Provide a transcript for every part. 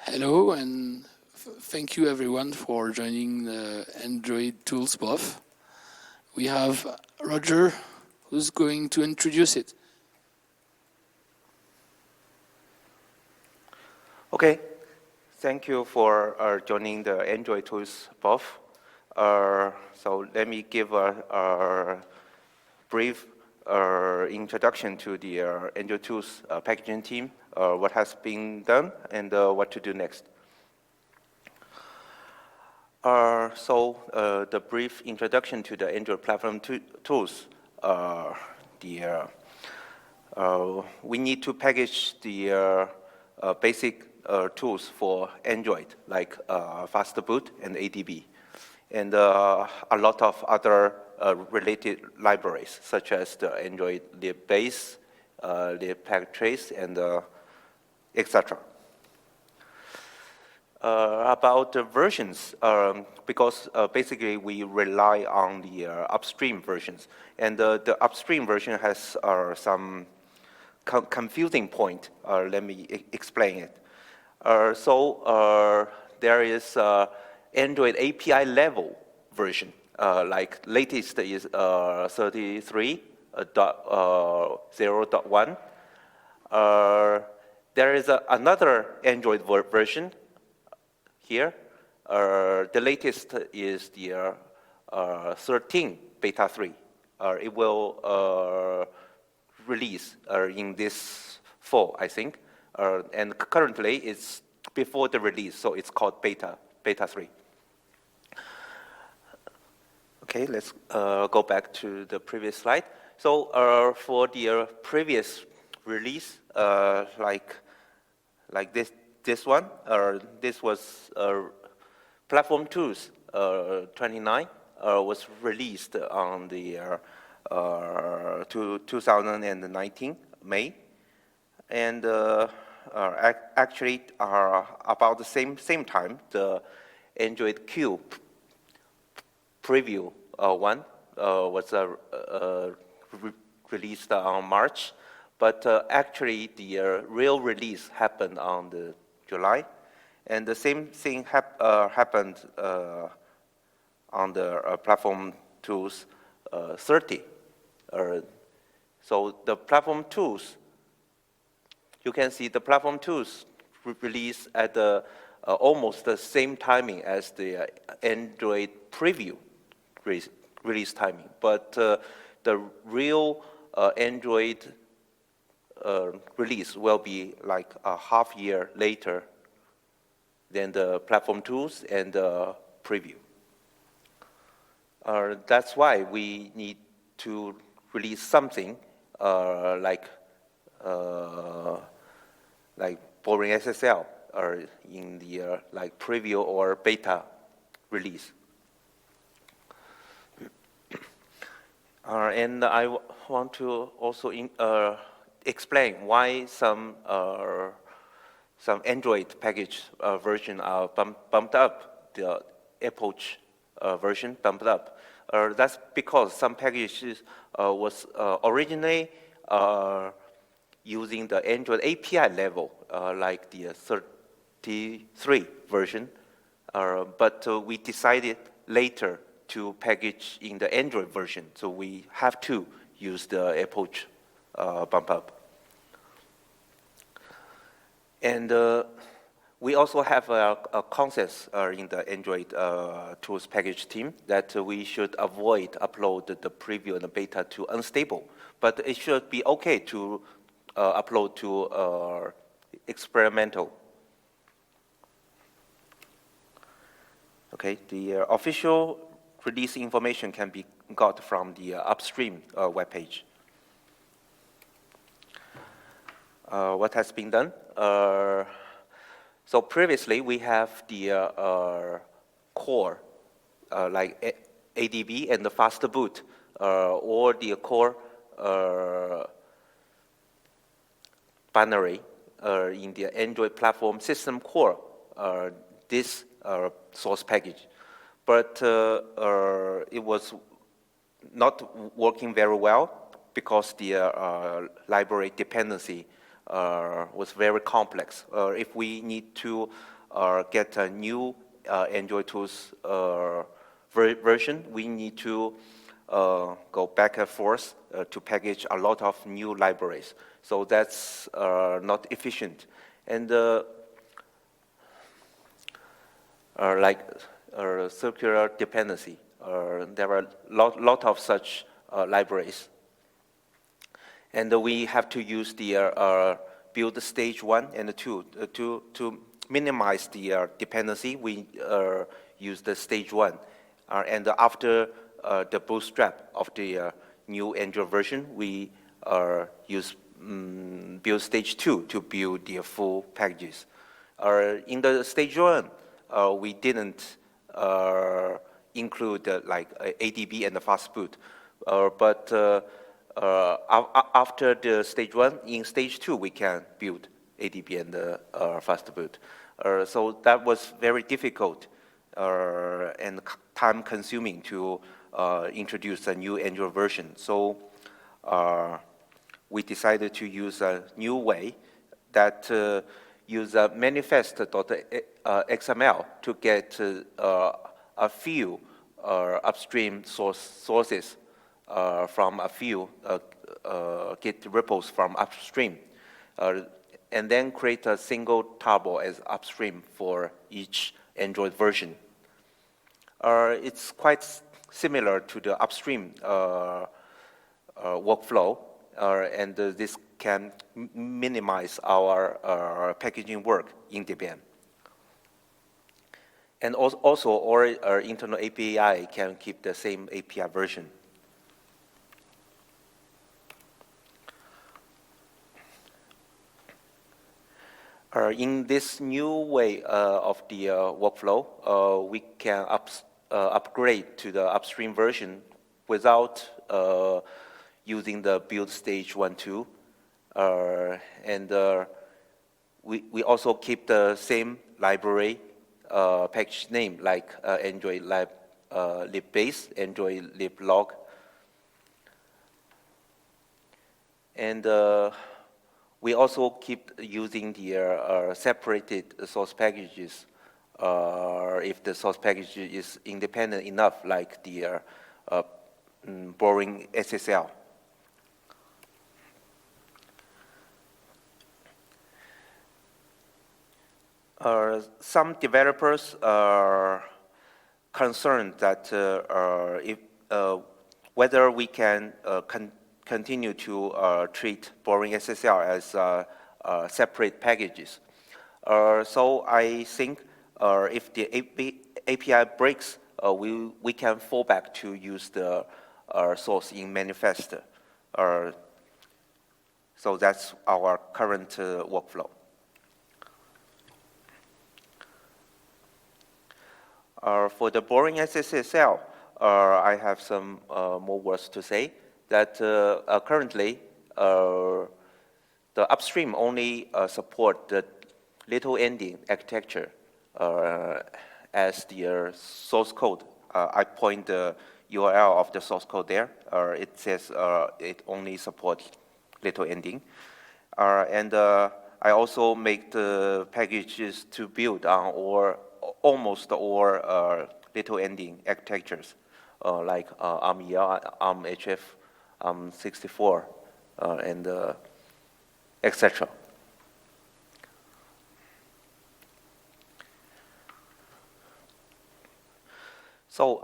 Hello, and thank you everyone for joining the Android Tools BoF. We have Roger, who's going to introduce it. Okay, thank you for joining the Android Tools BoF. So let me give a brief introduction to the Android Tools packaging team, what has been done, and what to do next. The brief introduction to the Android platform tools. We need to package the basic tools for Android, like faster boot and ADB, and a lot of other related libraries, such as the Android libbase, libpacktrace, and etc. About the versions, because basically we rely on the upstream versions, and the upstream version has some confusing point. Let me explain it. There is Android API level version, like latest is 33.0.1. There is another Android version here. The latest is the 13 beta 3. It will release in this fall, I think. And currently it's before the release, so it's called beta 3. Okay, let's go back to the previous slide. So for the previous release, like this one, this was Platform Tools 29 was released on the 2019 May, and actually about the same time the Android Q preview one was released on March, but actually the real release happened on the July, and the same thing happened on the Platform Tools 30. So the Platform Tools, you can see the Platform Tools release at the almost the same timing as the Android preview release timing, but the real Android release will be like a half year later than the Platform Tools and the preview. That's why we need to release something like boring SSL or in the like preview or beta release. And I want to also explain why some Android package version are bumped up, the approach version bumped up. That's because some packages was originally using the Android API level, like the 33 version, but we decided later to package in the Android version, so we have to use the approach bump up. And we also have a consensus in the Android Tools package team that we should avoid upload the preview and the beta to unstable, but it should be okay to upload to experimental. Okay, the official release information can be got from the upstream webpage. What has been done? So previously we have the core, like ADB and the faster boot, or the core binary in the Android platform system core, this source package. But it was not working very well because the library dependency was very complex. If we need to get a new Android Tools version, we need to go back and forth to package a lot of new libraries. So that's not efficient. And like circular dependency, there are a lot of such libraries. And we have to use the build stage 1 and 2 to minimize the dependency. We use the stage 1. And after the bootstrap of the new Android version, we use build stage 2 to build the full packages. In the stage 1, we didn't include like ADB and the fast boot. But after the stage 1, in stage 2, we can build ADB and the fast boot. So that was very difficult and time-consuming to introduce a new Android version. So we decided to use a new way that use a manifest.xml to get a few upstream sources from a few Git repos from upstream, and then create a single table as upstream for each Android version. It's quite similar to the upstream workflow, and this can minimize our packaging work in Debian. And also, our internal API can keep the same API version. In this new way of the workflow, we can upgrade to the upstream version without using the build stage 1, 2. And we also keep the same library package name, like Android libbase, Android liblog. And we also keep using the separated source packages if the source package is independent enough, like the boring SSL. Some developers are concerned that whether we can continue to treat boring SSL as separate packages. So I think if the API breaks, we can fall back to use the source in manifest. So that's our current workflow. For the boring SSL, I have some more words to say. That currently, the upstream only support the little ending architecture as the source code. I point the URL of the source code there. It says it only supports little ending. And I also make the packages to build on almost all little ending architectures, like ARM-ER, ARM-HF, 64, and etc. So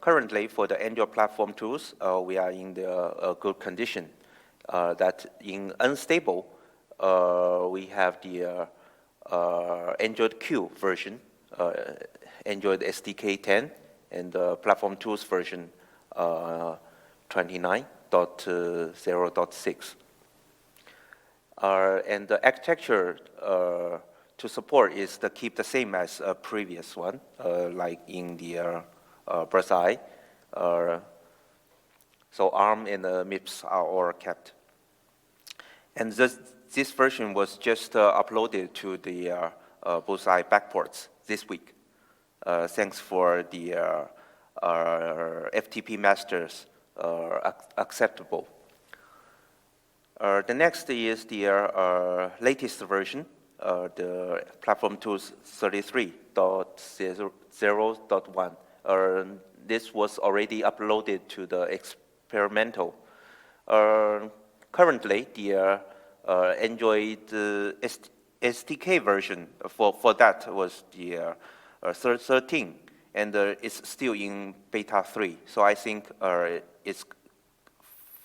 currently, for the Android platform tools, we are in the good condition. That in unstable, we have the Android Q version, Android SDK 10, and the platform tools version 29.0.6. And the architecture to support is to keep the same as a previous one, like in the bird's eye. So ARM and MIPS are all kept. And this version was just uploaded to the bird's eye backports this week. Thanks for the FTP masters acceptable. The next is the latest version, the platform tools 33.0.1. This was already uploaded to the experimental. Currently, the Android SDK version for that was the 13, and it's still in beta 3. So I think it's,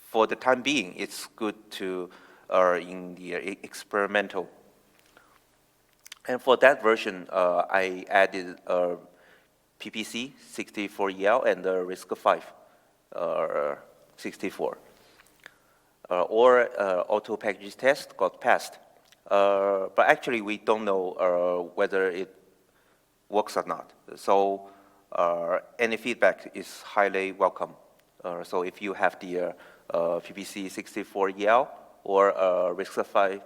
for the time being, it's good to in the experimental. And for that version, I added PPC 64EL and RISC-V 64. Or auto package test got passed. But actually, we don't know whether it works or not. So any feedback is highly welcome. So if you have the PPC 64EL or RISC-V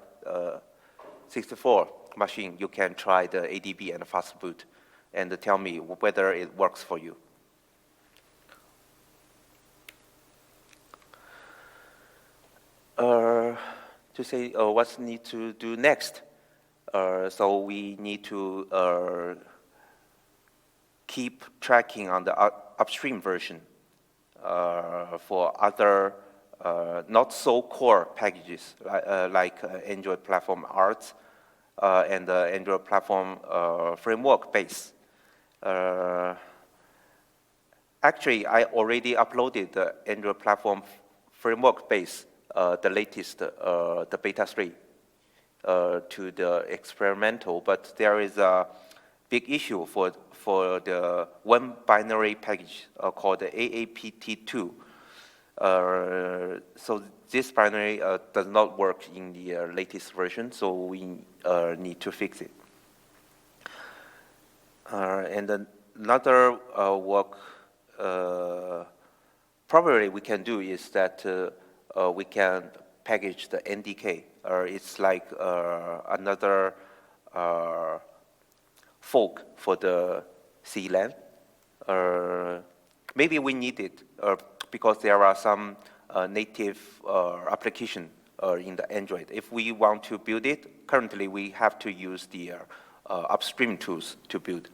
64 machine, you can try the ADB and fast boot and tell me whether it works for you. To say what need to do next. So we need to keep tracking on the upstream version for other not so core packages like Android Platform Arts and Android Platform Framework Base. Actually, I already uploaded the Android Platform Framework Base, the latest, the beta 3, to the experimental, but there is a big issue for the one binary package called the AAPT2. So this binary does not work in the latest version, so we need to fix it. And another work probably we can do is that we can package the NDK. It's like another fork for the CLAN. Maybe we need it because there are some native application in the Android. If we want to build it, currently we have to use the upstream tools to build.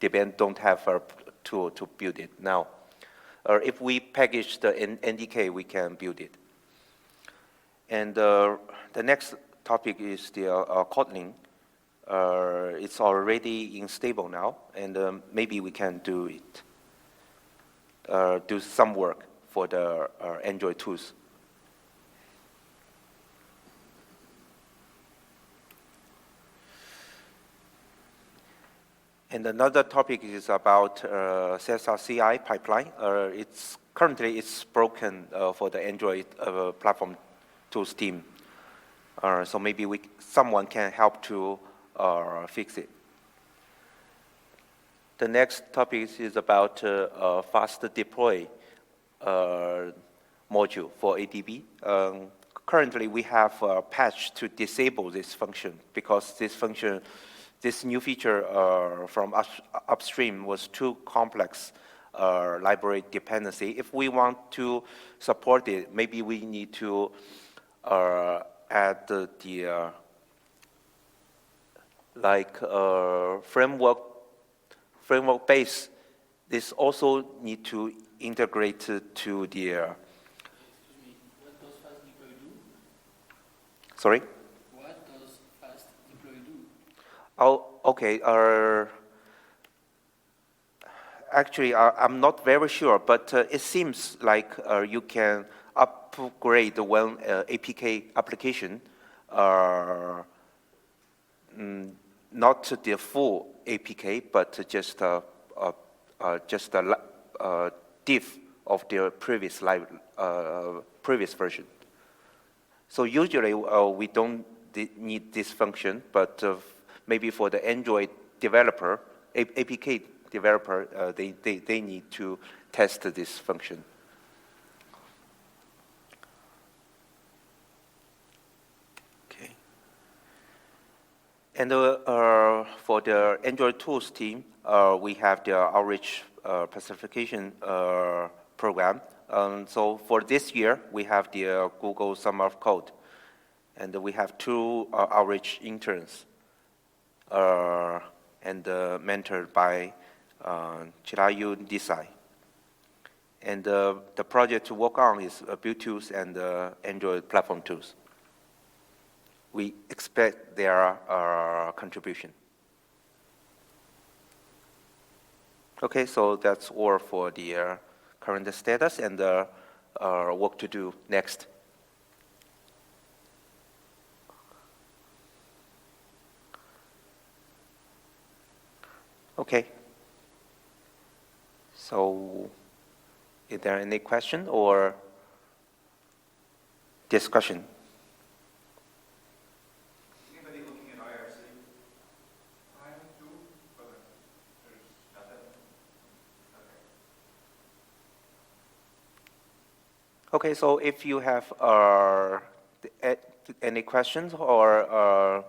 Debian don't have a tool to build it now. If we package the NDK, we can build it. And the next topic is the Kotlin. It's already stable now, and maybe we can do it. Do some work for the Android tools. And another topic is about CSR CI pipeline. Currently it's broken for the Android platform tools team. So maybe someone can help to fix it. The next topic is about fast deploy module for ADB. Currently, we have a patch to disable this function because this new feature from upstream was too complex library dependency. If we want to support it, maybe we need to add the framework base. This also need to integrate to the. Excuse me. What does fast deploy do? Sorry. What does fast deploy do? Oh, okay. Actually, I'm not very sure, but it seems like you can upgrade one APK application, not the full APK, but just a diff of the previous version. So usually we don't need this function, but maybe for the Android developer, APK developer, they need to test this function. Okay. And for the Android tools team, we have the outreach pacification program. So for this year, we have the Google Summer of Code. And we have two outreach interns and mentored by Chirayu Desai. And the project to work on is build tools and Android platform tools. We expect their contribution. Okay, so that's all for the current status and work to do next. Okay. So, is there any question or discussion? Anybody looking at IRC? I do, but there's nothing. Okay, so if you have any questions or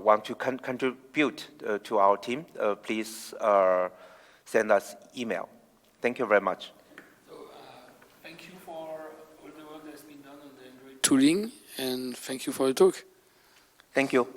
want to contribute to our team, please send us email. Thank you very much. So, thank you for all the work that's been done on the Android tooling, and thank you for the talk. Thank you.